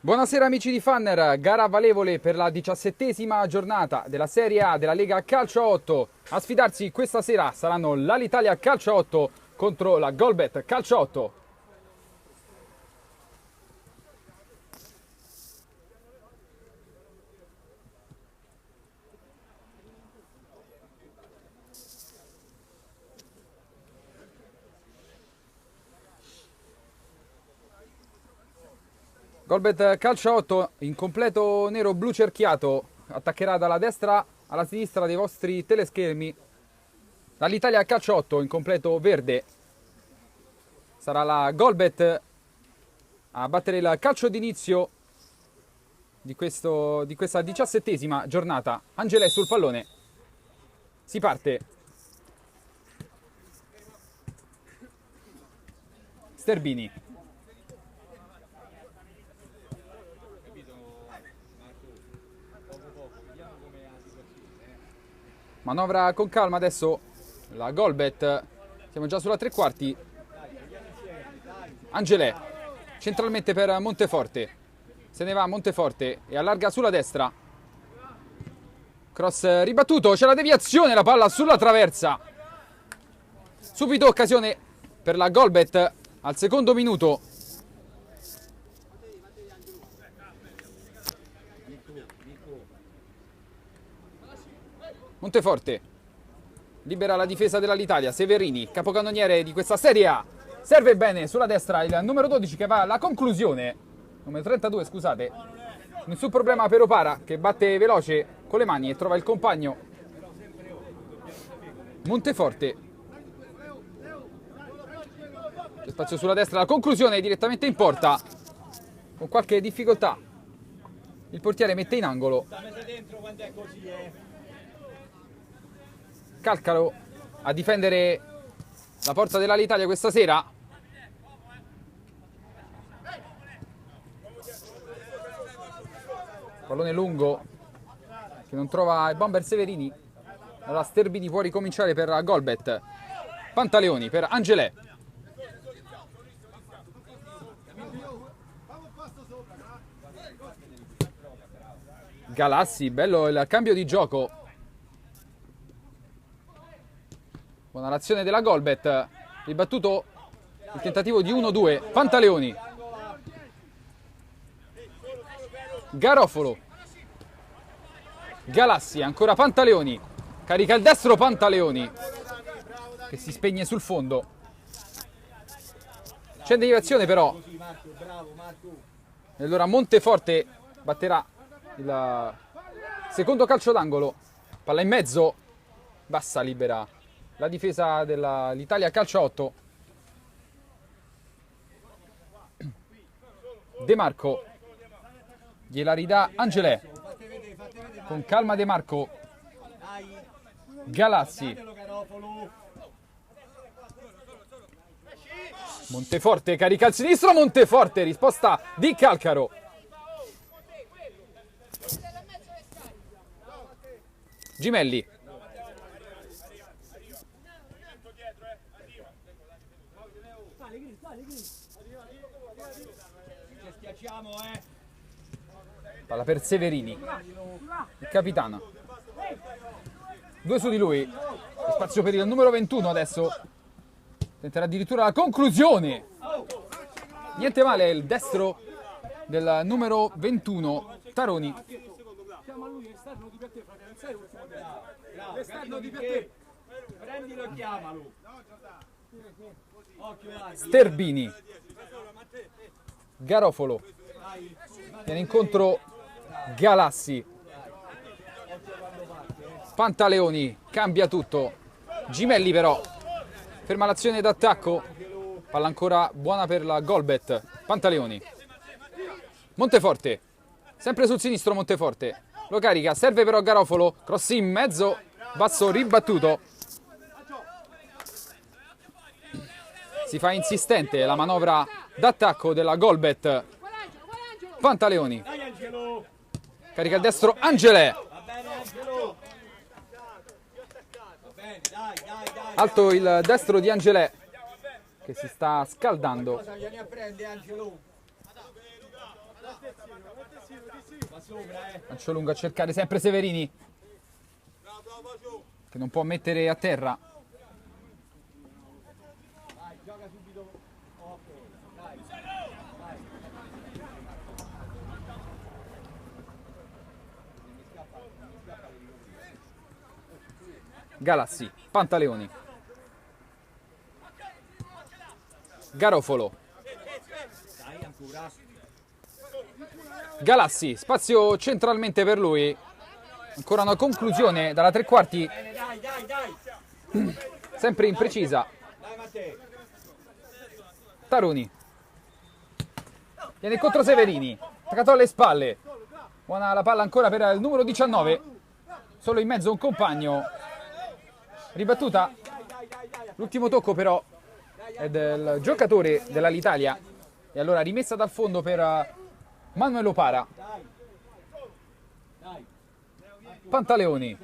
Buonasera amici di Fanner, gara valevole per la 17ª giornata della Serie A della Lega Calcio 8. A sfidarsi questa sera saranno l'Alitalia Calcio 8 contro la Golbet Calcio 8. Golbet Calcio 8 in completo nero blu cerchiato attaccherà dalla destra alla sinistra dei vostri teleschermi. L'Alitalia Calcio 8 in completo verde sarà la Golbet a battere il calcio d'inizio di questa 17ª giornata. Angelè sul pallone, si parte. Sterbini, manovra con calma adesso la Golbet, siamo già sulla tre quarti. Angelè centralmente per Monteforte, se ne va Monteforte e allarga sulla destra. Cross ribattuto, c'è la deviazione, la palla sulla traversa. Subito occasione per la Golbet al secondo minuto. Monteforte libera la difesa dell'Alitalia. Severini, capocannoniere di questa Serie A, serve bene sulla destra il numero 12 che va alla conclusione, numero 32 scusate. Nessun problema per Opara che batte veloce con le mani e trova il compagno. Monteforte, c'è spazio sulla destra, la conclusione direttamente in porta con qualche difficoltà. Il portiere mette in angolo. Calcaro a difendere la porta dell'Alitalia questa sera. Pallone lungo che non trova il bomber Severini. Allora Sterbini può ricominciare per Golbet. Pantaleoni per Angelè. Galassi, bello il cambio di gioco. Buona l'azione della Golbet. Ribattuto il tentativo di 1-2. Pantaleoni. Garofolo. Galassi, ancora Pantaleoni. Carica il destro Pantaleoni che si spegne sul fondo. C'è deviazione però. E allora Monteforte batterà il secondo calcio d'angolo. Palla in mezzo. Bassa libera la difesa dell'Italia Calcio 8. De Marco gliela ridà Angelè. Con calma De Marco. Galassi. Monteforte carica al sinistro. Monteforte, risposta di Calcaro. Gimelli. Palla per Severini, il capitano. Due su di lui. Spazio per il numero 21 adesso. Tenterà addirittura la conclusione. Niente male il destro del numero 21, Taroni. Chiama lui esterno di Piattè, fratello, sei l'ultimo l'esterno di Piattè. Prendilo e chiamalo. Sterbini. Garofolo. Viene incontro Galassi. Pantaleoni cambia tutto. Gimelli però ferma l'azione d'attacco. Palla ancora buona per la Golbet. Pantaleoni. Monteforte. Sempre sul sinistro Monteforte. Lo carica, serve però Garofolo. Cross in mezzo. Basso ribattuto. Si fa insistente la manovra d'attacco della Golbet. Pantaleoni. Carica il destro Angelè. Alto il destro di Angelè che si sta scaldando. Lancio lungo a cercare sempre Severini, che non può mettere a terra. Galassi, Pantaleoni, Garofolo, Galassi, spazio centralmente per lui. Ancora una conclusione dalla tre quarti, sempre imprecisa. Taruni viene contro Severini, attaccato alle spalle. Buona la palla ancora per il numero 19, solo in mezzo un compagno. Ribattuta, l'ultimo tocco però è del giocatore dell'Alitalia, e allora rimessa dal fondo per Manuel Opara. Pantaleoni,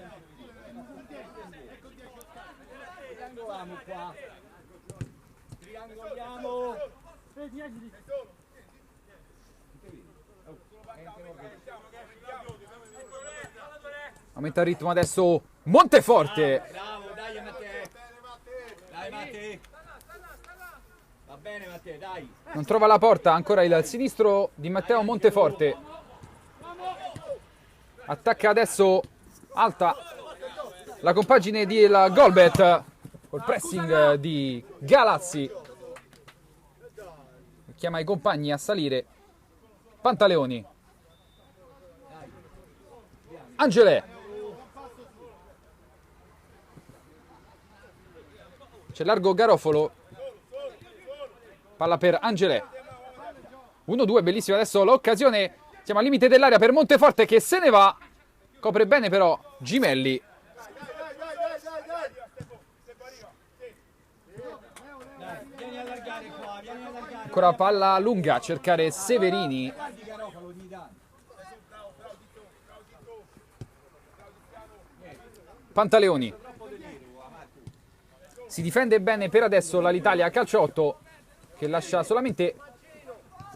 aumenta il ritmo adesso Monteforte. Bravo, dai Matteo. Dai Matteo. Va bene Matteo, dai. Non trova la porta, ancora il sinistro di Matteo Monteforte. Attacca adesso alta la compagine di Golbet col pressing di Galassi. Chiama i compagni a salire. Pantaleoni, Angelè, c'è largo Garofolo, palla per Angelè. 1-2, bellissima adesso l'occasione. Siamo al limite dell'area per Monteforte che se ne va. Copre bene però Gimelli. Ancora palla lunga a cercare Severini. Pantaleoni. Si difende bene per adesso l'Italia a calcio 8, che lascia solamente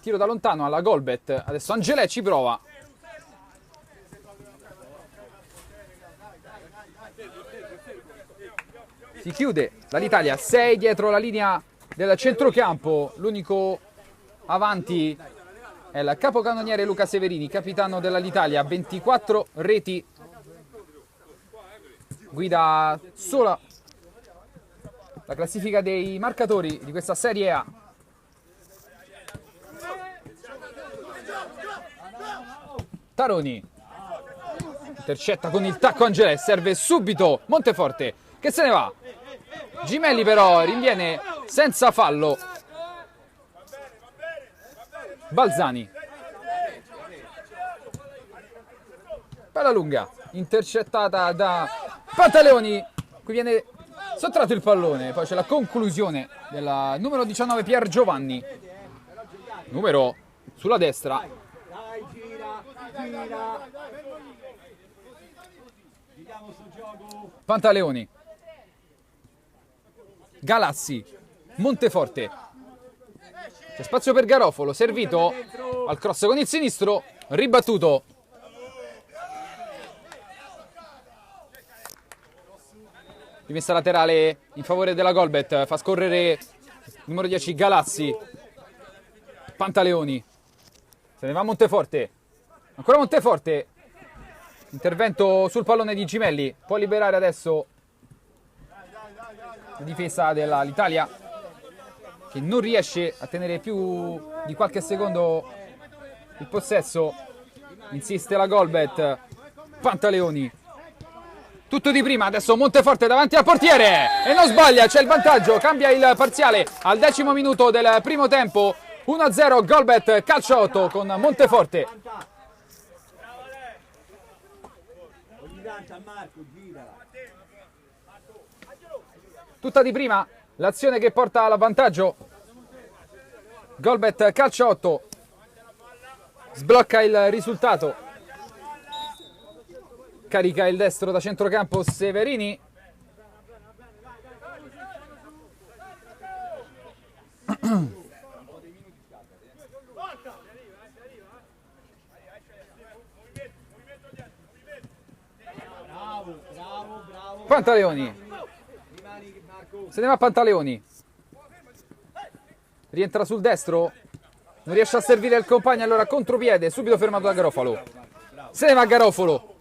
tiro da lontano alla Golbet. Adesso Angelè ci prova. Si chiude l'Italia 6 dietro la linea del centrocampo. L'unico avanti è il capocannoniere Luca Severini, capitano dell'Italia, 24 reti. Guida sola la classifica dei marcatori di questa Serie A. Taroni intercetta con il tacco Angelè, serve subito Monteforte che se ne va. Gimelli però rinviene senza fallo. Balzani, palla lunga intercettata da Pantaleoni, qui viene sottratto il pallone. Poi c'è la conclusione del numero 19 Pier Giovanni, numero sulla destra. Dai, gira. Vediamo sul gioco. Pantaleoni, Galassi, Monteforte, c'è spazio per Garofolo, servito al cross con il sinistro, ribattuto. Rimessa laterale in favore della Golbet, fa scorrere il numero 10 Galassi. Pantaleoni, se ne va Monteforte, ancora Monteforte, intervento sul pallone di Gimelli, può liberare adesso la difesa dell'Italia, che non riesce a tenere più di qualche secondo il possesso. Insiste la Golbet. Pantaleoni, tutto di prima, adesso Monteforte davanti al portiere e non sbaglia, c'è il vantaggio, cambia il parziale al 10° minuto del primo tempo. 1-0 Golbet calcio 8 con Monteforte. Tutta di prima l'azione che porta all'avvantaggio. Golbet calcio 8, sblocca il risultato. Carica il destro da centrocampo Severini. Pantaleoni. Se ne va Pantaleoni. Rientra sul destro. Non riesce a servire il compagno, allora contropiede, subito fermato da Garofalo. Se ne va Garofalo.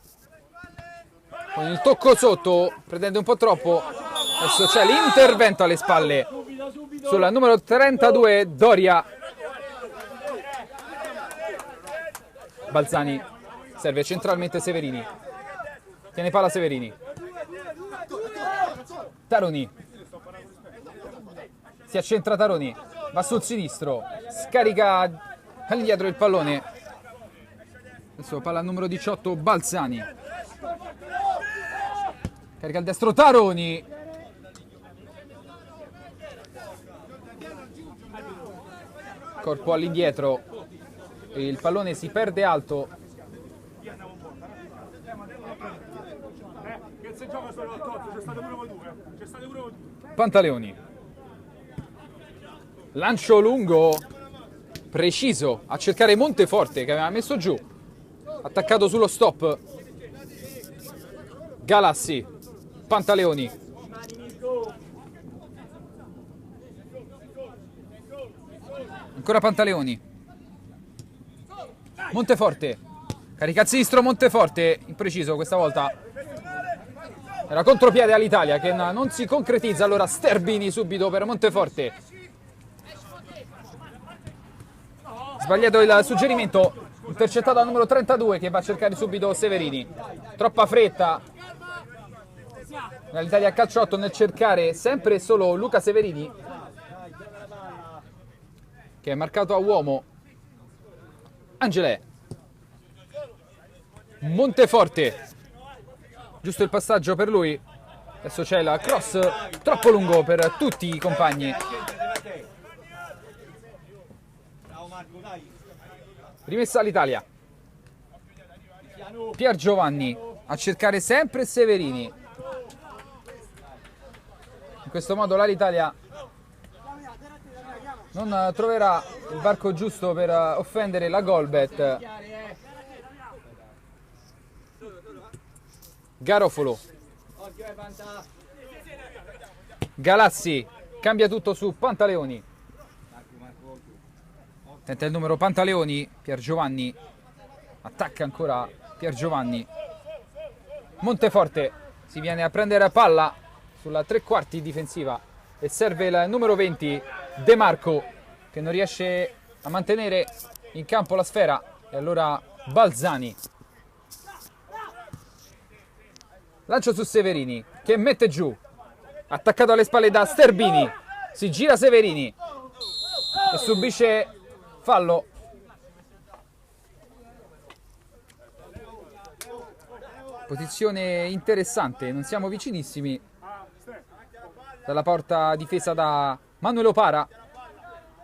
Con il tocco sotto, pretende un po' troppo. Adesso c'è l'intervento alle spalle sulla numero 32, Doria. Balzani serve centralmente Severini. Tiene palla Severini. Taroni. Si accentra Taroni. Va sul sinistro. Scarica all'indietro il pallone. Adesso palla numero 18, Balzani. Carica il destro Taroni. Corpo all'indietro. Il pallone si perde alto. Pantaleoni. Lancio lungo. Preciso. A cercare Monteforte che aveva messo giù. Attaccato sullo stop. Galassi. Pantaleoni. Ancora Pantaleoni. Monteforte. Carica a sinistro Monteforte. Impreciso questa volta. Era contropiede all'Italia che non si concretizza. Allora Sterbini subito per Monteforte. Sbagliato il suggerimento. Intercettato al numero 32 che va a cercare subito Severini. Troppa fretta l'Italia a calcio 8 nel cercare sempre e solo Luca Severini, che è marcato a uomo. Angelè. Monteforte. Giusto il passaggio per lui. Adesso c'è la cross troppo lungo per tutti i compagni. Rimessa all'Italia. Pier Giovanni a cercare sempre Severini. In questo modo l'Italia non troverà il varco giusto per offendere la Golbet. Garofalo. Galassi cambia tutto su Pantaleoni. Tenta il numero Pantaleoni. Pier Giovanni. Attacca ancora Pier Giovanni. Monteforte si viene a prendere palla sulla tre quarti difensiva e serve il numero 20 De Marco, che non riesce a mantenere in campo la sfera, e allora Balzani. Lancio su Severini che mette giù, attaccato alle spalle da Sterbini. Si gira Severini e subisce fallo. Posizione interessante, non siamo vicinissimi dalla porta difesa da Manuel Opara,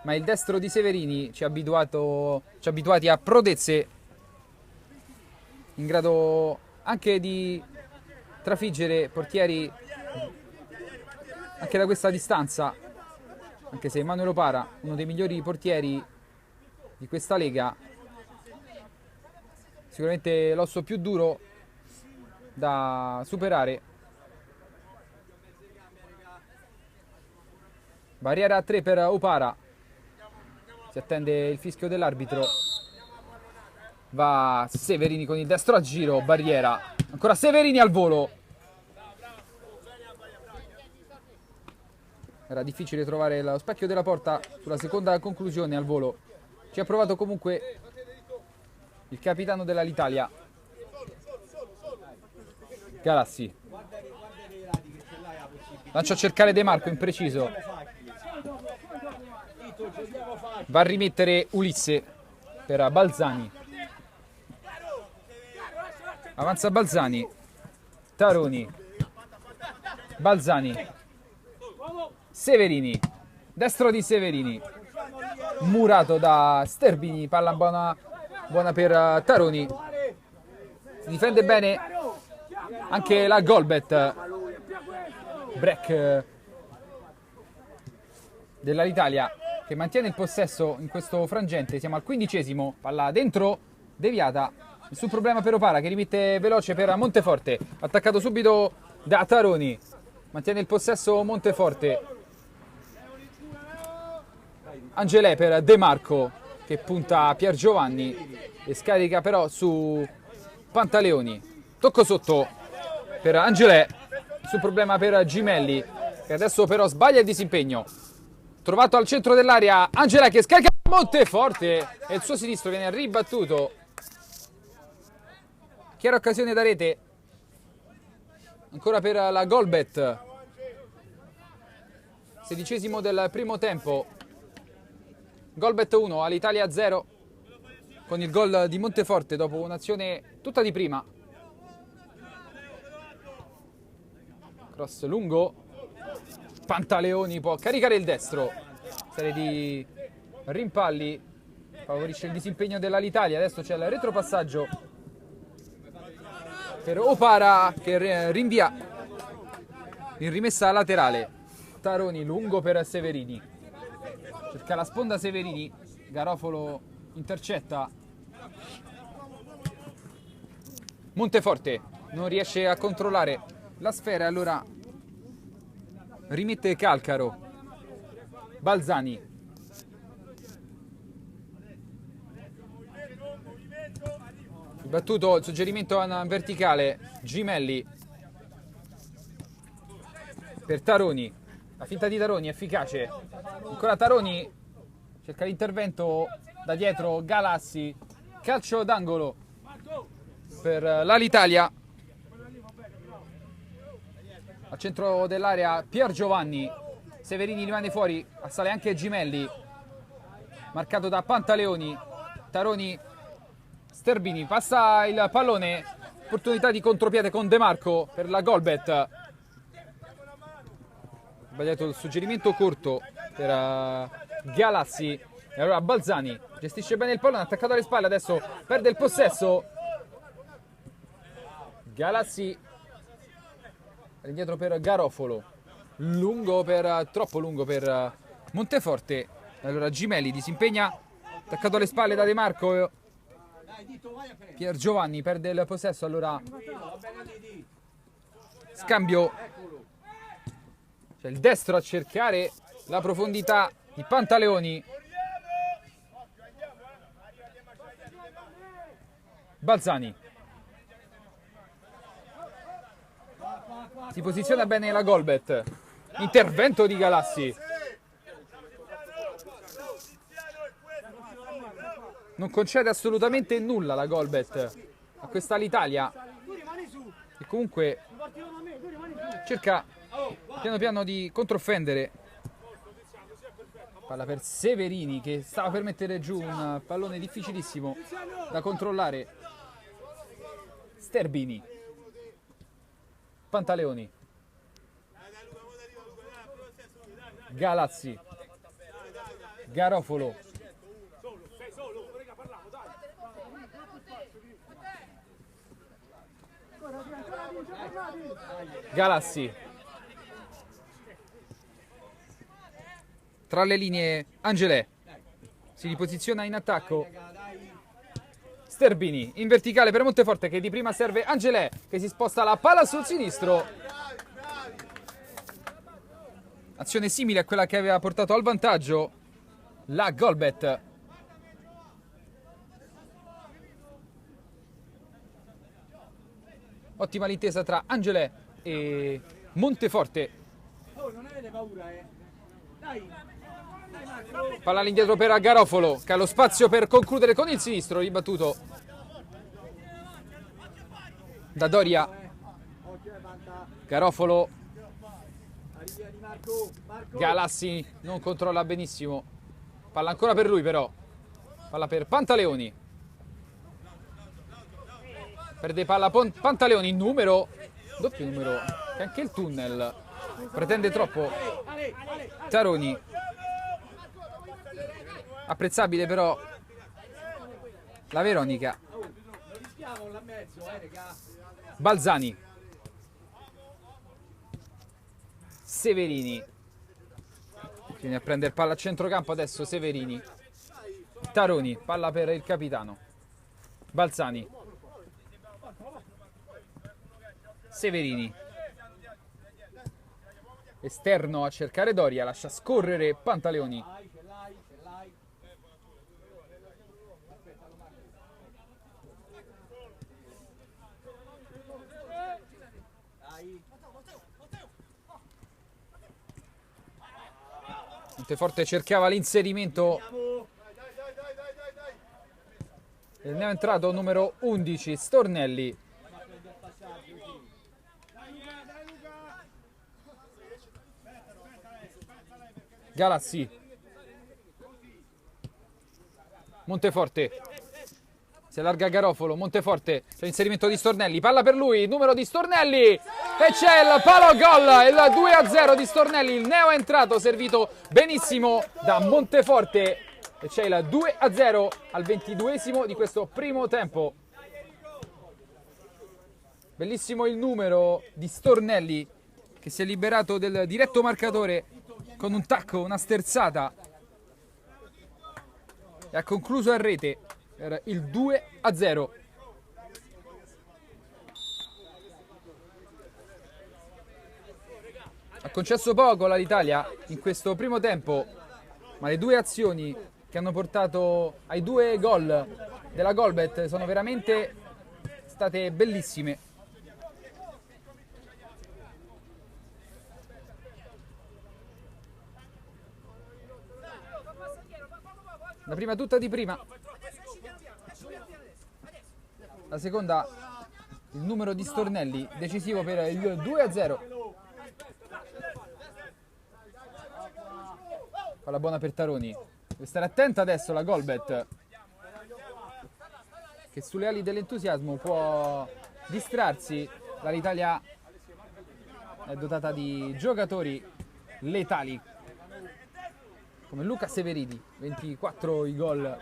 ma il destro di Severini ci ha abituati a prodezze in grado anche di trafiggere portieri anche da questa distanza, anche se Manuel Opara, uno dei migliori portieri di questa lega, sicuramente l'osso più duro da superare. Barriera a 3 per Opara. Si attende il fischio dell'arbitro. Va Severini con il destro a giro. Barriera. Ancora Severini al volo. Era difficile trovare lo specchio della porta sulla seconda conclusione al volo. Ci ha provato comunque il capitano dell'Italia, Galassi. Lancia a cercare De Marco, impreciso. Va a rimettere Ulisse per Balzani. Avanza Balzani. Taroni. Balzani. Severini. Destro di Severini. Murato da Sterbini. Palla buona per Taroni. Si difende bene anche la Golbet. Break dell'Italia, che mantiene il possesso in questo frangente. Siamo al 15esimo. Palla dentro, deviata. Nessun problema per Opara, che rimette veloce per Monteforte. Attaccato subito da Taroni. Mantiene il possesso Monteforte. Angelè per De Marco che punta a Pier Giovanni e scarica però su Pantaleoni. Tocco sotto per Angelè, sul problema per Gimelli che adesso però sbaglia il disimpegno. Trovato al centro dell'area Angelè che scarica Monteforte e il suo sinistro viene ribattuto. Chiara occasione da rete ancora per la Golbet. 16° del primo tempo. Golbet 1 all'Italia 0 con il gol di Monteforte dopo un'azione tutta di prima. Cross lungo. Pantaleoni può caricare il destro. Serie di rimpalli favorisce il disimpegno dell'Alitalia. Adesso c'è il retropassaggio per Opara che rinvia in rimessa laterale. Taroni lungo per Severini. Cerca la sponda Severini. Garofolo intercetta. Monteforte non riesce a controllare la sfera, allora rimette Calcaro. Balzani. Battuto il suggerimento in verticale. Gimelli per Taroni. La finta di Taroni efficace. Ancora Taroni cerca l'intervento da dietro. Galassi. Calcio d'angolo per l'Alitalia. Al centro dell'area Pier Giovanni. Severini rimane fuori. Assale anche Gimelli. Marcato da Pantaleoni. Taroni. Sterbini passa il pallone. Opportunità di contropiede con De Marco per la Golbet. Sbagliato il suggerimento corto per Galassi. E allora Balzani gestisce bene il pallone, attaccato alle spalle, adesso perde il possesso. Galassi indietro per Garofolo. Troppo lungo per Monteforte. Allora Gimelli disimpegna, attaccato alle spalle da De Marco. Pier Giovanni perde il possesso, allora scambio. C'è il destro a cercare la profondità di Pantaleoni. Balzani. Si posiziona bene la Golbet. Intervento di Galassi. Non concede assolutamente nulla la Golbet a questa l'Italia. E comunque cerca piano piano di controffendere. Palla per Severini che stava per mettere giù un pallone difficilissimo da controllare. Sterbini. Pantaleoni. Galassi. Garofolo. Galassi. Tra le linee Angelè. Si riposiziona in attacco. Sterbini in verticale per Monteforte che di prima serve Angelè che si sposta la palla sul sinistro. Azione simile a quella che aveva portato al vantaggio la Golbet. Ottima l'intesa tra Angelè e Monteforte. Oh, non avete paura, Dai. Palla all'indietro per Garofolo che ha lo spazio per concludere con il sinistro, ribattuto da Doria. Garofolo. Galassi non controlla benissimo. Palla ancora per lui però. Palla per Pantaleoni. Perde palla Pantaleoni, doppio numero, che anche il tunnel pretende troppo. Taroni. Apprezzabile però la Veronica. Balzani. Severini. Viene a prendere palla a centrocampo adesso Severini. Taroni, palla per il capitano. Balzani. Severini. esterno a cercare Doria, lascia scorrere Pantaleoni. Monteforte cercava l'inserimento e ne è entrato numero 11 Stornelli. Galazzi, Monteforte, si allarga Garofalo, Monteforte, c'è l'inserimento di Stornelli, palla per lui, numero di Stornelli e c'è il palo gol, il 2-0 di Stornelli, il neo è entrato, servito benissimo da Monteforte e c'è il 2-0 al 22esimo di questo primo tempo. Bellissimo il numero di Stornelli che si è liberato del diretto marcatore con un tacco, una sterzata e ha concluso a rete per il 2-0. Ha concesso poco all'Italia in questo primo tempo, ma le due azioni che hanno portato ai 2 gol della Golbet sono veramente state bellissime. La prima tutta di prima, la seconda il numero di Stornelli decisivo per il 2-0. Palla buona per Taroni, deve stare attenta adesso la Golbet che sulle ali dell'entusiasmo può distrarsi. L'Italia è dotata di giocatori letali come Luca Severini, 24 i gol.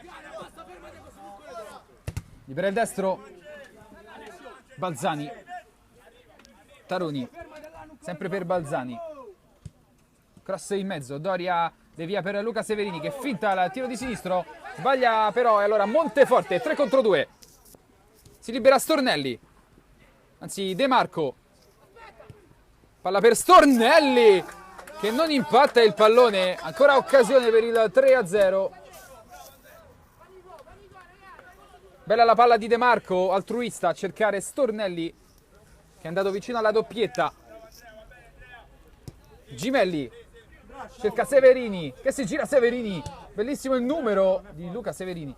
Libera il destro, Balzani, Taroni, sempre per Balzani. Cross in mezzo, Doria devia per Luca Severini che finta il tiro di sinistro, sbaglia però e allora Monteforte, 3 contro 2. Si libera Stornelli, anzi De Marco. Palla per Stornelli che non impatta il pallone, ancora occasione per il 3-0. Bella la palla di De Marco, altruista a cercare Stornelli che è andato vicino alla doppietta. Gimelli cerca Severini che si gira Severini, bellissimo il numero di Luca Severini.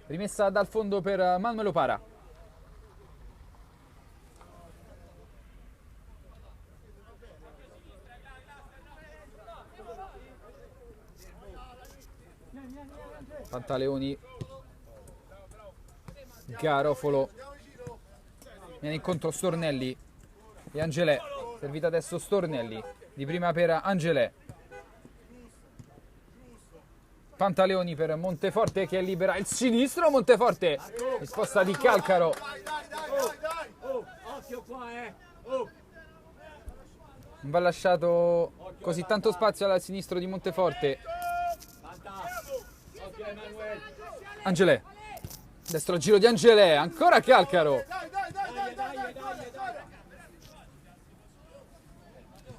Rimessa dal fondo per Manuel Opara. Pantaleoni, Garofalo, viene incontro Stornelli e Angelè, servita adesso Stornelli, di prima per Angelè. Pantaleoni per Monteforte che libera il sinistro, Monteforte, risposta di Calcaro. Non va lasciato così tanto spazio al sinistro di Monteforte. Angelè, destro giro di Angelè, ancora Calcaro.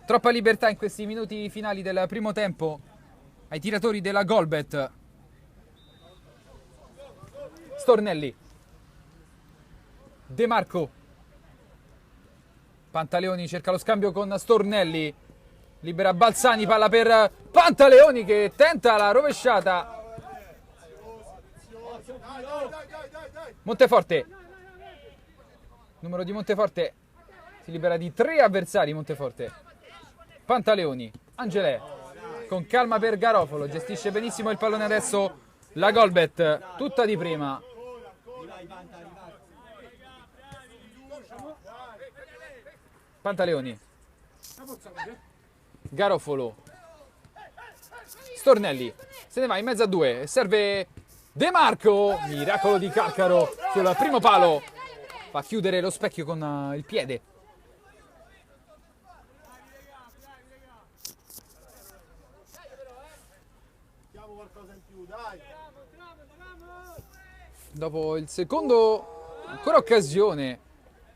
Troppa libertà in questi minuti finali del primo tempo ai tiratori della Golbet. Stornelli, De Marco, Pantaleoni cerca lo scambio con Stornelli, libera Balzani, palla per Pantaleoni che tenta la rovesciata. Monteforte, numero di Monteforte, si libera di 3 avversari Monteforte. Pantaleoni, Angelè, con calma per Garofalo, gestisce benissimo il pallone adesso la Golbet, tutta di prima. Pantaleoni, Garofalo, Stornelli, se ne va in mezzo a 2, serve De Marco, miracolo di Calcaro sul primo palo, fa chiudere lo specchio con il piede. Dopo il secondo, ancora occasione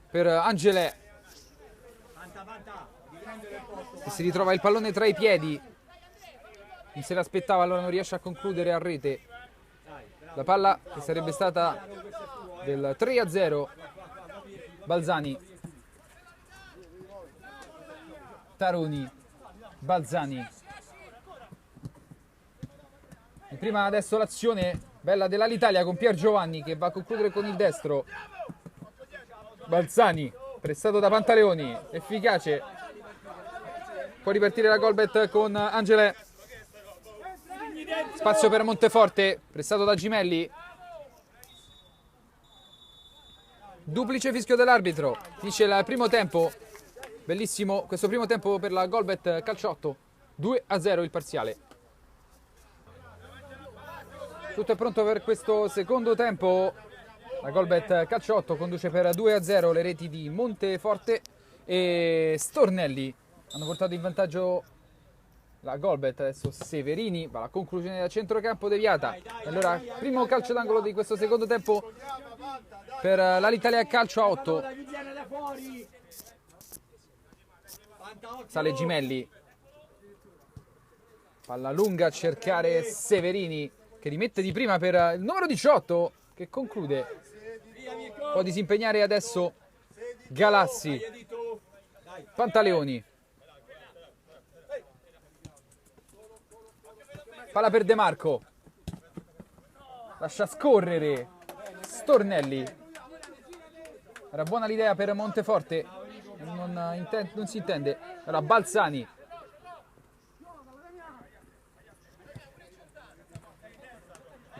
per Angelè, che si ritrova il pallone tra i piedi. Non se l'aspettava, allora non riesce a concludere a rete. La palla che sarebbe stata del 3-0. Balzani, Taroni, Balzani. E prima adesso l'azione bella dell'Alitalia con Pier Giovanni che va a concludere con il destro. Balzani, prestato da Pantaleoni, efficace. Può ripartire la Golbet con Angelè. Spazio per Monteforte, prestato da Gimelli. Duplice fischio dell'arbitro. Finisce il primo tempo. Bellissimo questo primo tempo per la Golbet Calciotto. 2-0 il parziale. Tutto è pronto per questo secondo tempo. La Golbet Calciotto conduce per 2-0, le reti di Monteforte e Stornelli. Hanno portato in vantaggio la Golbet. Adesso Severini va alla conclusione del centrocampo deviata. Allora, primo calcio d'angolo di questo secondo tempo per l'Alitalia calcio a 8. Sale Gimelli. Palla lunga a cercare Severini, che rimette di prima per il numero 18, che conclude. Può disimpegnare adesso Galassi. Pantaleoni. Palla per De Marco. Lascia scorrere Stornelli. Era buona l'idea per Monteforte. Non si intende. Era Balzani.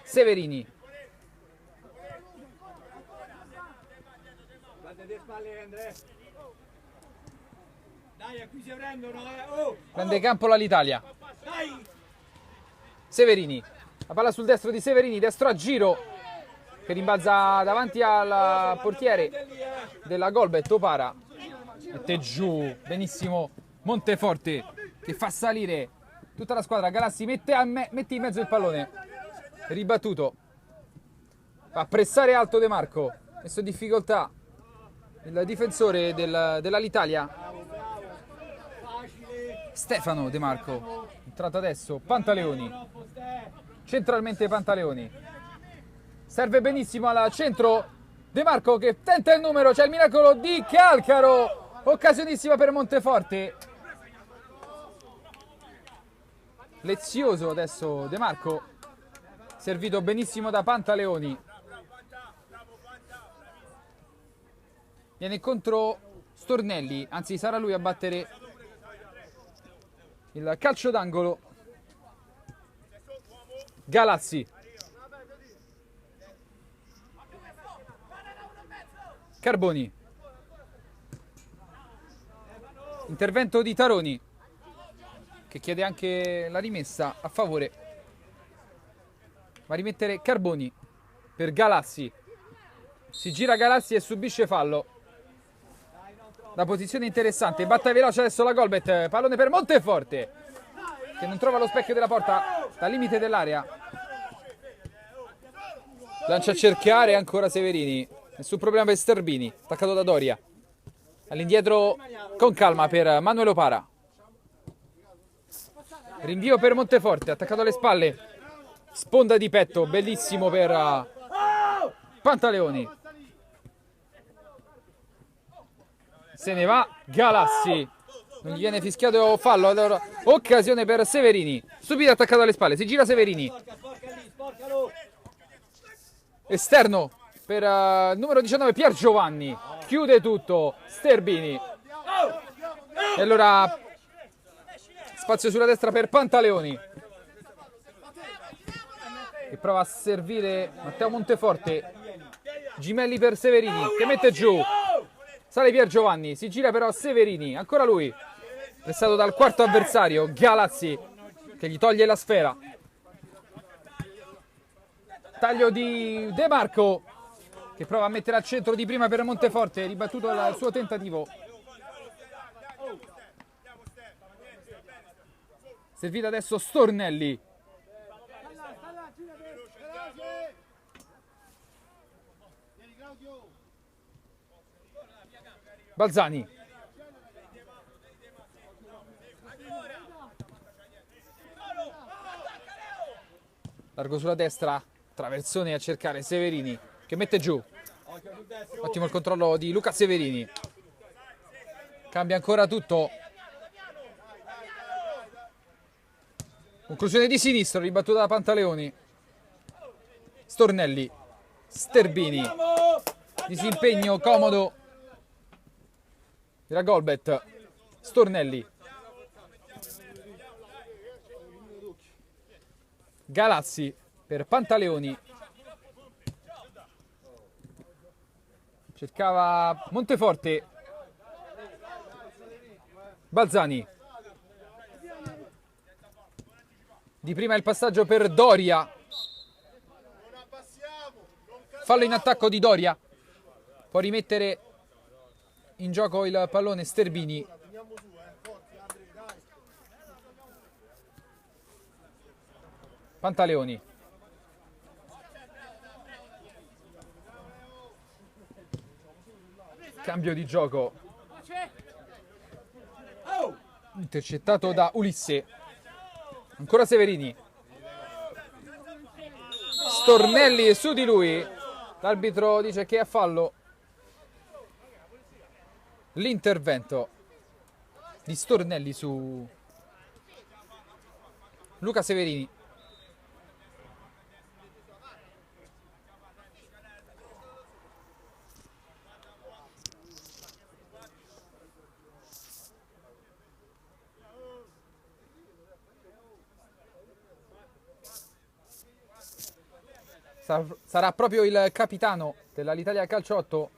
Severini. Prende campo l'Alitalia. Severini. La palla sul destro di Severini. Destro a giro. Che rimbalza davanti al portiere della Golbet, Topara. Mette giù. Benissimo Monteforte, che fa salire tutta la squadra. Galassi mette in mezzo il pallone. Ribattuto. Fa pressare alto De Marco. Messo in difficoltà il difensore dell'Alitalia. Stefano De Marco. Entrato adesso Pantaleoni. Centralmente Pantaleoni. Serve benissimo al centro De Marco, che tenta il numero. C'è il miracolo di Calcaro. Occasionissima per Monteforte. Lezioso adesso De Marco. Servito benissimo da Pantaleoni. Viene contro Stornelli. Anzi, sarà lui a battere il calcio d'angolo. Galassi. Carboni. Intervento di Taroni, che chiede anche la rimessa a favore. Va a rimettere Carboni per Galassi. Si gira Galassi e subisce fallo. La posizione interessante. Batta veloce adesso la Golbet. Pallone per Monteforte, che non trova lo specchio della porta dal limite dell'area. Lancia a cercare ancora Severini. Nessun problema per Sterbini. Attaccato da Doria. All'indietro con calma per Manuel Opara. Rinvio per Monteforte. Attaccato alle spalle. Sponda di petto. Bellissimo per Pantaleoni. Se ne va Galassi. Non gli viene fischiato fallo. Allora, occasione per Severini. Subito attaccato alle spalle. Si gira Severini. Esterno per il numero 19 Pier Giovanni. Chiude tutto Sterbini. E allora spazio sulla destra per Pantaleoni, che prova a servire Matteo Monteforte. Gimelli per Severini, che mette giù. Sale Pier Giovanni, si gira però Severini, ancora lui, pressato dal quarto avversario Galassi, che gli toglie la sfera. Taglio di De Marco, che prova a mettere al centro di prima per Monteforte, ribattuto il suo tentativo. Servita adesso Stornelli. Balzani. Largo sulla destra, traversone a cercare Severini che mette giù. Ottimo il controllo di Luca Severini. Cambia ancora tutto. Conclusione di sinistro, ribattuta da Pantaleoni. Stornelli. Sterbini. Disimpegno comodo della Golbet. Stornelli. Galazzi per Pantaleoni. Cercava Monteforte. Balzani. Di prima il passaggio per Doria. Fallo in attacco di Doria. Può rimettere in gioco il pallone Sterbini. Pantaleoni. Cambio di gioco. Intercettato da Ulisse. Ancora Severini. Stornelli su di lui. L'arbitro dice che è a fallo. L'intervento di Stornelli su Luca Severini. Sarà proprio il capitano dell'Italia Calcio 8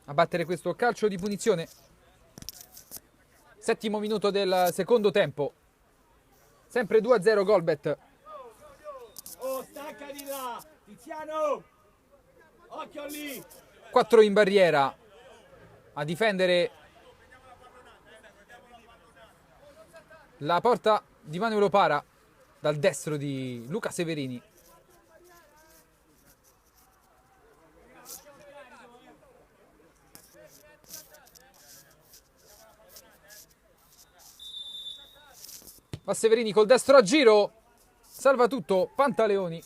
a battere questo calcio di punizione. Settimo minuto del secondo tempo. Sempre 2-0 Golbet. Oh, stacca di là! Tiziano! Occhio lì! 4 in barriera a difendere la porta di Manuel Opara dal destro di Luca Severini. Va Severini col destro a giro, salva tutto Pantaleoni.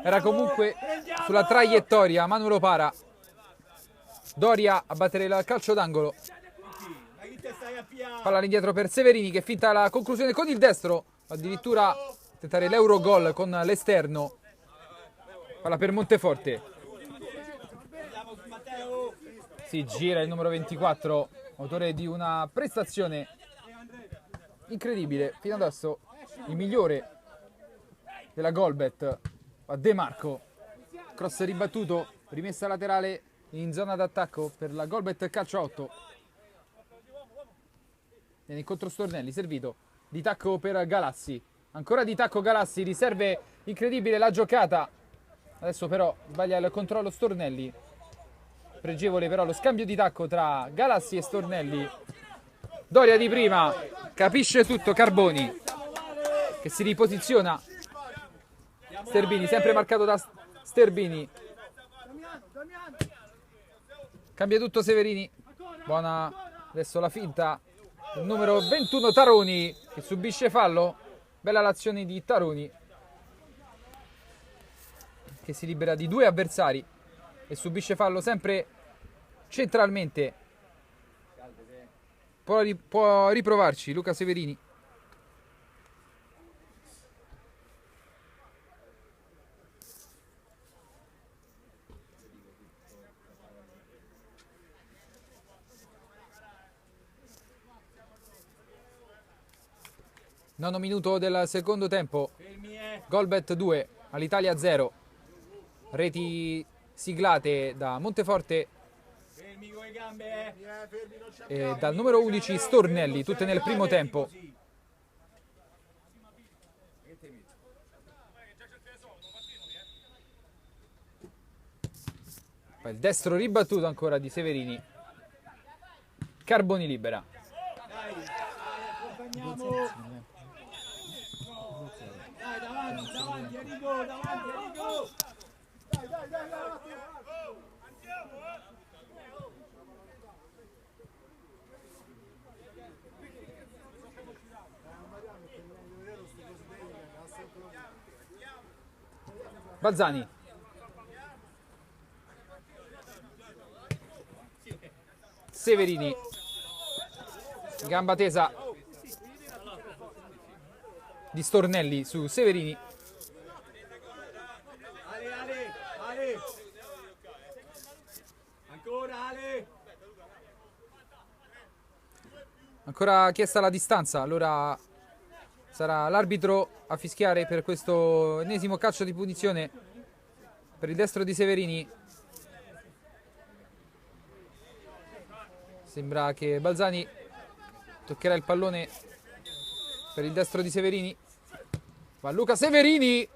Era comunque sulla traiettoria Manuel Opara. Doria a battere il calcio d'angolo. Palla all'indietro per Severini che finta la conclusione con il destro. Addirittura tentare l'Eurogol con l'esterno. Palla per Monteforte. Si gira il numero 24, autore di una prestazione incredibile. Fino adesso il migliore della Golbet. A De Marco. Cross ribattuto, rimessa laterale in zona d'attacco per la Golbet Calcio 8. Viene incontro Stornelli, servito di tacco per Galassi. Ancora di tacco Galassi, riserve incredibile la giocata. Adesso però sbaglia il controllo Stornelli. Pregevole però lo scambio di tacco tra Galassi e Stornelli. Doria di prima, capisce tutto Carboni che si riposiziona. Sterbini, sempre marcato da Sterbini. Cambia tutto Severini. Buona adesso la finta. Il numero 21 Taroni che subisce fallo. Bella l'azione di Taroni che si libera di due avversari e subisce fallo sempre centralmente. Può riprovarci Luca Severini. Nono minuto del secondo tempo. Golbet 2 all'Italia 0. Reti siglate da Monteforte e dal numero 11 Stornelli, tutte nel primo tempo. Poi il destro ribattuto ancora di Severini. Carboni libera. Dai, davanti, Enrico, davanti, Enrico! Dai! Balzani. Severini. Gamba tesa di Stornelli su Severini. Ale. Ancora Ale. Ancora chiesta la distanza, allora sarà l'arbitro a fischiare per questo ennesimo calcio di punizione per il destro di Severini. Sembra che Balzani toccherà il pallone per il destro di Severini. Va Luca Severini.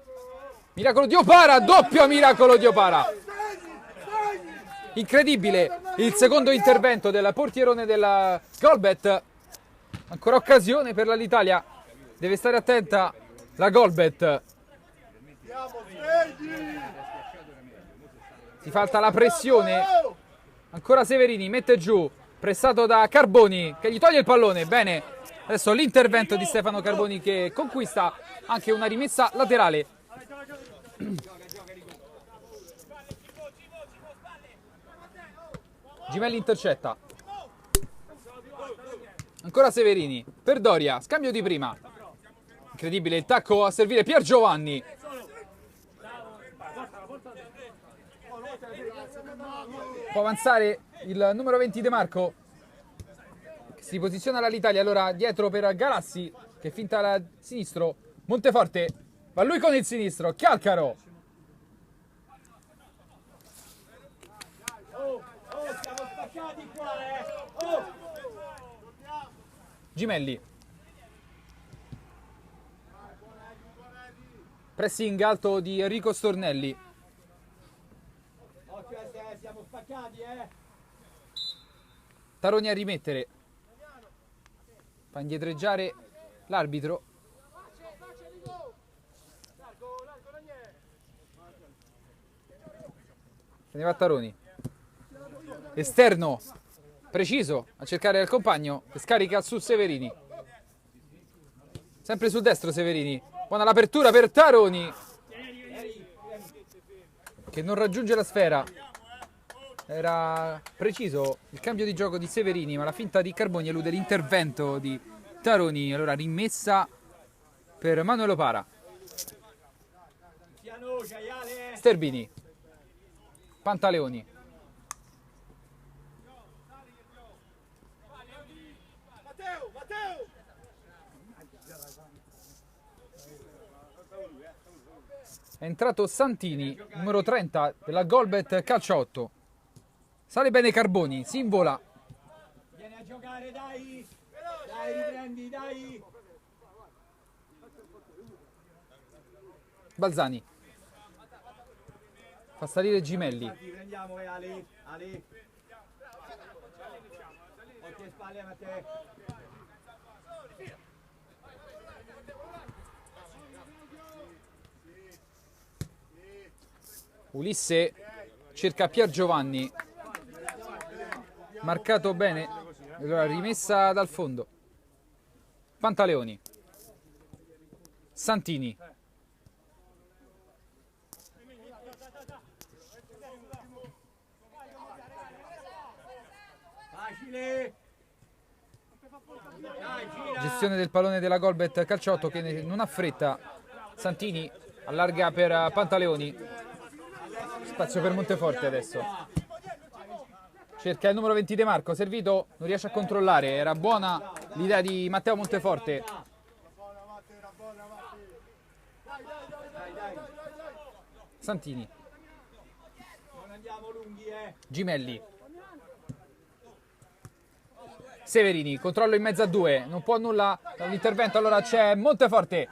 Miracolo di Opara, doppio miracolo di Opara. Incredibile il secondo intervento del portierone della Golbet. Ancora occasione per l'Italia. Deve stare attenta la Golbet. Si falta la pressione. Ancora Severini, mette giù. Pressato da Carboni che gli toglie il pallone. Bene, adesso l'intervento di Stefano Carboni che conquista anche una rimessa laterale. Gimelli intercetta. Ancora Severini per Doria, scambio di prima. Incredibile il tacco a servire Pier Giovanni. Può avanzare il numero 20 De Marco, che si posiziona all'Italia. Allora dietro per Galassi che finta da sinistro. Monteforte, va lui con il sinistro. Calcaro. Siamo spaccati qua, Gimelli. Pressing alto di Enrico Stornelli. Occhio a te, siamo spaccati, Taroni a rimettere. Fa indietreggiare l'arbitro. Se ne va Taroni. Esterno. Preciso a cercare il compagno. E scarica su Severini. Sempre sul destro Severini. Buona l'apertura per Taroni, che non raggiunge la sfera. Era preciso il cambio di gioco di Severini, ma la finta di Carboni elude l'intervento di Taroni. Allora rimessa per Manuel Opara. Sterbini. Pantaleoni. È entrato Santini, numero 30 della Golbet Calcio 8. Sale bene Carboni, si invola. Vieni a giocare, dai! Dai, riprendi, dai! Balzani. Fa salire Gimelli. Prendiamo, Ali. Occhio spalle a te. Ulisse cerca Pier Giovanni. Marcato bene. Allora rimessa dal fondo. Pantaleoni. Santini. Facile. Gestione del pallone della Golbet Calciotto che non ha fretta. Santini allarga per Pantaleoni. Spazio per Monteforte adesso. Cerca il numero 20 De Marco, servito, non riesce a controllare. Era buona l'idea di Matteo Monteforte. Santini. Gimelli. Severini, controllo in mezzo a due, non può nulla dall'intervento, allora c'è Monteforte.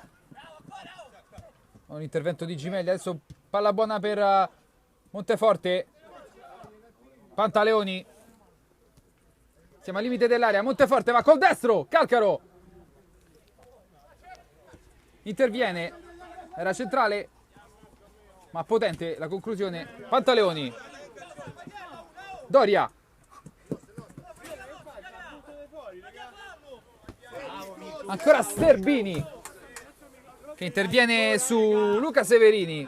Un intervento di Gimelli, adesso palla buona per Monteforte. Pantaleoni. Siamo al limite dell'area, Monteforte va col destro, Calcaro. Interviene, era centrale, ma potente la conclusione. Pantaleoni. Doria. Ancora Sterbini che interviene su Luca Severini.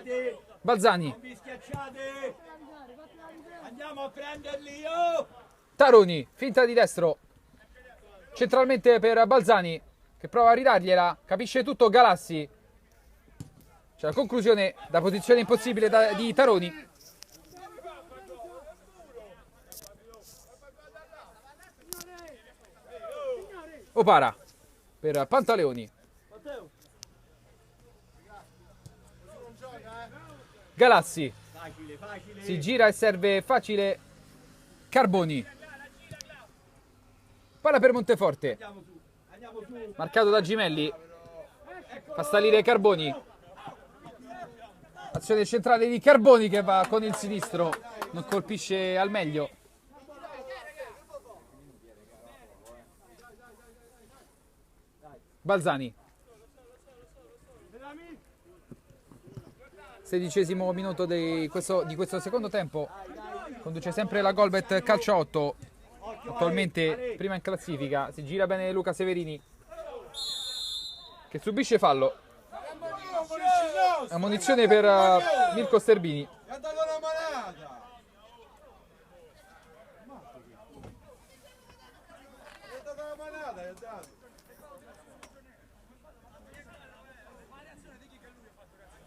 schiacciate. Balzani, Non vi schiacciate. Andiamo a prenderli, oh! Taroni, finta di destro. Centralmente per Balzani, che prova a ridargliela. Capisce tutto Galassi. C'è la conclusione da posizione impossibile di Taroni. Opara per Pantaleoni. Galassi Facile, facile. si gira e serve facile Carboni. Palla per Monteforte, Andiamo su, andiamo su. marcato da Gimelli. Fa salire Carboni. Azione centrale di Carboni che va con il sinistro, non colpisce al meglio. Balzani. 16° minuto di questo secondo tempo. Conduce sempre la Golbet calcio a 8. Attualmente prima in classifica. Si gira bene Luca Severini, che subisce fallo. Ammonizione per Mirko Sterbini. Ha dato una manata! Ha dato una manata, gli ha dato.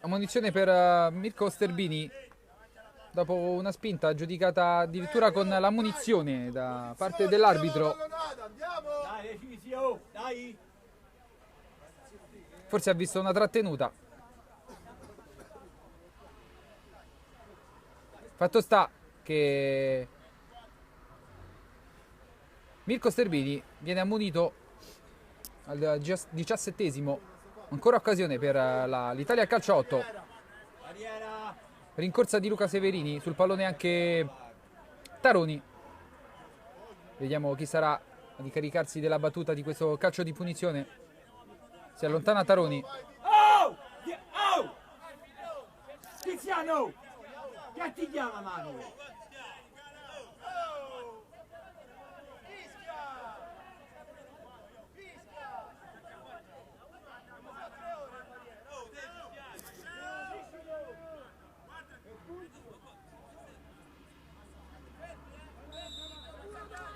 Ammonizione per Mirko Sterbini dopo una spinta giudicata addirittura con l'ammonizione da parte dell'arbitro. Andiamo! Dai, Ecisio, dai. Forse ha visto una trattenuta. Fatto sta che Mirko Sterbini viene ammonito al 17°. Ancora occasione per l'Italia calcio 8. Barriera. Rincorsa di Luca Severini, sul pallone anche Taroni. Vediamo chi sarà a ricaricarsi della battuta di questo calcio di punizione. Si allontana Taroni. Oh! Oh! Tiziano! Che ti chiama Manu?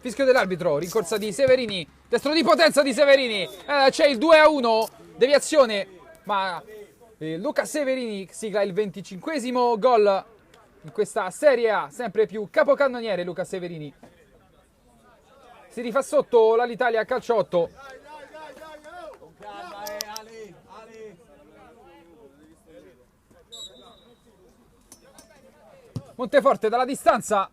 Fischio dell'arbitro, rincorsa di Severini, destro di potenza di Severini, c'è il 2-1, deviazione, ma Luca Severini sigla il 25° gol in questa Serie A, sempre più capocannoniere Luca Severini. Si rifà sotto l'Italia calcio 8. Con calma, Ale, Ale. Monteforte dalla distanza,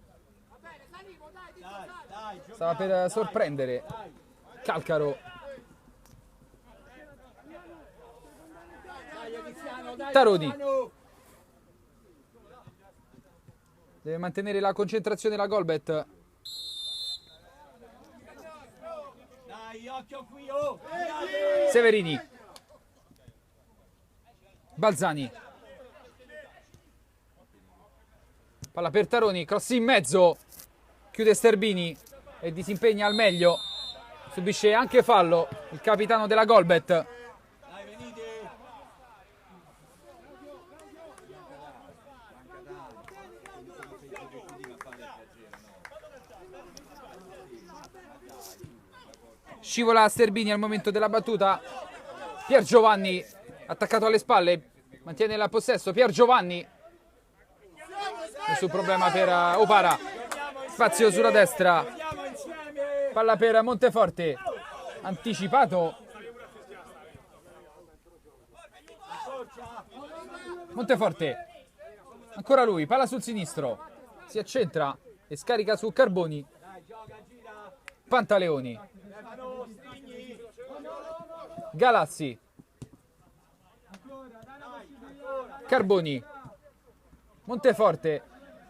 Dai, stava per sorprendere Calcaro. dai, Tiziano, dai. Taroni. Tiziano. Deve mantenere la concentrazione la Golbet. Dai, occhio qui, oh. Severini. Balzani. Palla per Taroni, cross in mezzo. Chiude Sterbini e disimpegna al meglio. Subisce anche fallo il capitano della Golbet. Dai, venite. Scivola Sterbini al momento della battuta. Pier Giovanni attaccato alle spalle, mantiene il possesso. Pier Giovanni, nessun problema per Opara. Spazio sulla destra, Andiamo insieme. palla per Monteforte, anticipato Monteforte, ancora lui, palla sul sinistro, si accentra e scarica su Carboni. Dai, gioca, gira. Pantaleoni, Stefano, stringi. Galassi, Carboni, Monteforte,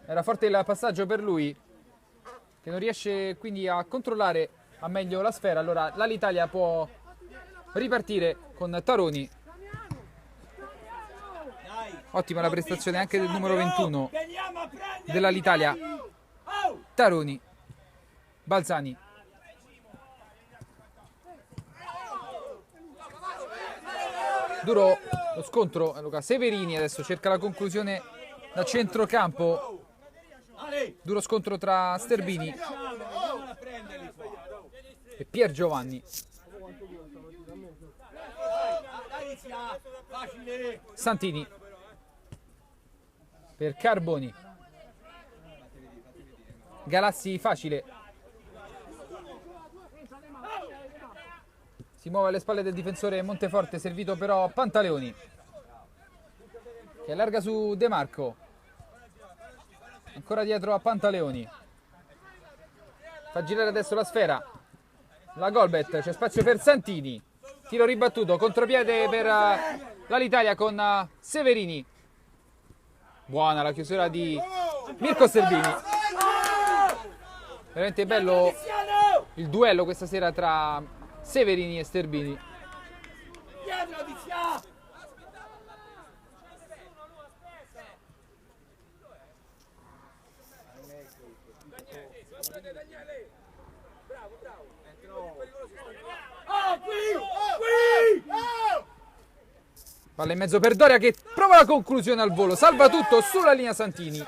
era forte il passaggio per lui, che non riesce quindi a controllare a meglio la sfera. Allora l'Italia può ripartire con Taroni. Dai. Ottima la prestazione anche del numero 21 Veniamo a prendere. dell'Italia. Oh! Taroni, Balzani, Duro lo scontro, Luca Severini adesso cerca la conclusione da centrocampo. Duro scontro tra Sterbini e Pier Giovanni. Santini per Carboni. Galassi facile. Si muove alle spalle del difensore Monteforte, servito però a Pantaleoni, che allarga su De Marco. Ancora dietro a Pantaleoni. Fa girare adesso la sfera. La Golbet, c'è spazio per Santini. Tiro ribattuto, contropiede per l'Italia con Severini. Buona la chiusura di Mirko Sterbini. Veramente bello il duello questa sera tra Severini e Sterbini. Palla in mezzo per Doria che prova la conclusione al volo. Salva tutto sulla linea Santini.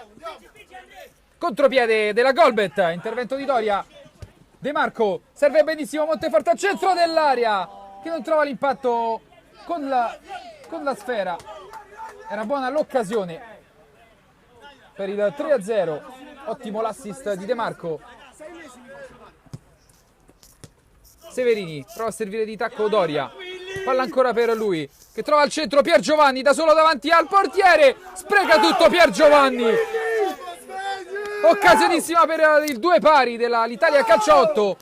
Contropiede della Golbet. Intervento di Doria. De Marco serve benissimo Monteforte al centro dell'area, che non trova l'impatto con la sfera. Era buona l'occasione per il 3-0. Ottimo l'assist di De Marco. Severini prova a servire di tacco Doria. Palla ancora per lui, che trova al centro Pier Giovanni da solo davanti al portiere. Spreca tutto Pier Giovanni. Occasionissima per il 2 pari dell'Italia calcio 8.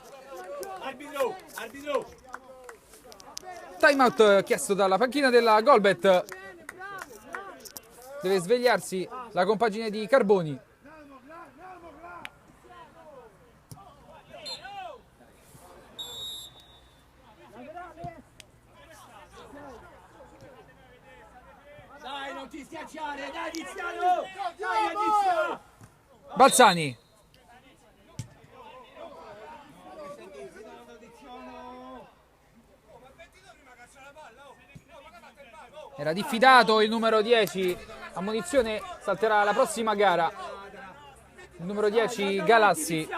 Time out chiesto dalla panchina della Golbet. Deve svegliarsi la compagine di Carboni. Dai, non ti schiacciare, dai Tiziano! Dai Tiziano! Balzani. Era diffidato il numero 10. Ammonizione, salterà la prossima gara. Il numero 10 Galassi.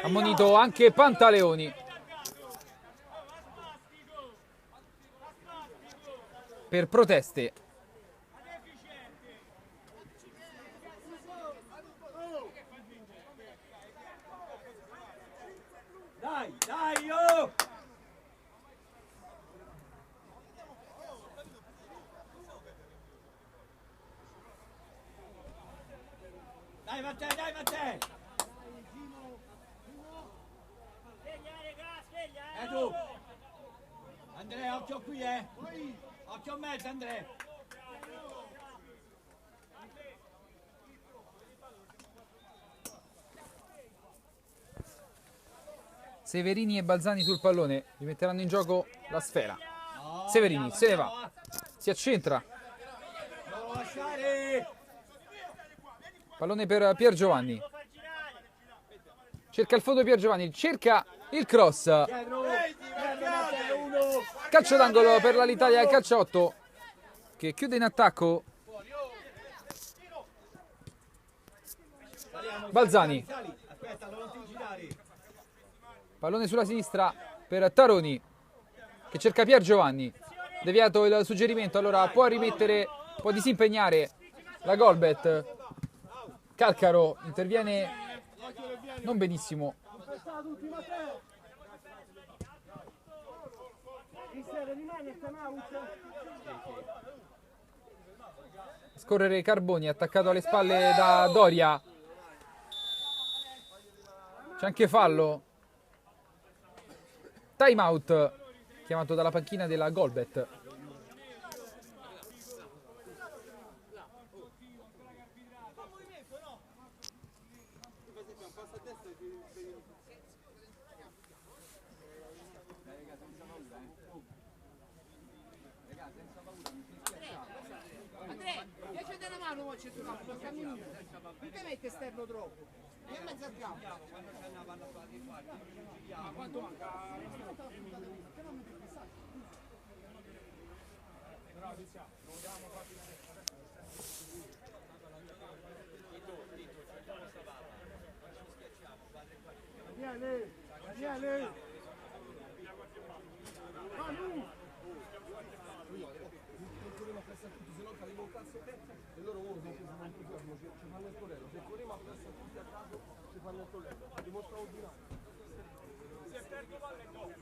Ammonito anche Pantaleoni per proteste. Dai, dai, oh! Dai Matteo, dai Matteo! Tu! Andrea, occhio qui, Occhio a mezzo, Andrea! Severini e Balzani sul pallone, li metteranno in gioco la sfera. Severini se ne va, si accentra. Pallone per Pier Giovanni. Cerca il fondo Pier Giovanni, cerca il cross. Calcio d'angolo per l'Italia calcio 8, che chiude in attacco. Balzani. Pallone sulla sinistra per Taroni, che cerca Pier Giovanni. Deviato il suggerimento, allora può rimettere, può disimpegnare la Golbet. Calcaro interviene non benissimo. Scorrere Carboni, attaccato alle spalle da Doria. C'è anche fallo. Time out chiamato dalla panchina della Golbet. Andrea, piace della mano al centrocampo, per camminare. Perché mette esterno troppo? E in mezzo al campo. Quanto manca? Daniele, Daniele. Manu. E loro usano entusiasmo, ci fanno il torello, se corriamo appresso a tutti a caso ci fanno il torello, dimostrano di no. Se perdo palle no.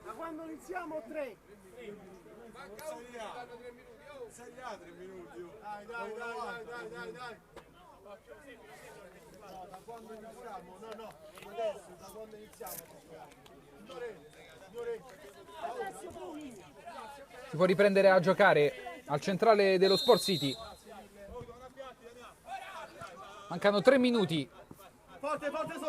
Da quando iniziamo 3? Segna 3 minuti. Dai. No, da quando iniziamo, no, adesso, da quando iniziamo. Signore, Si può riprendere a giocare al centrale dello Sport City. Mancano 3 minuti. forte sopra.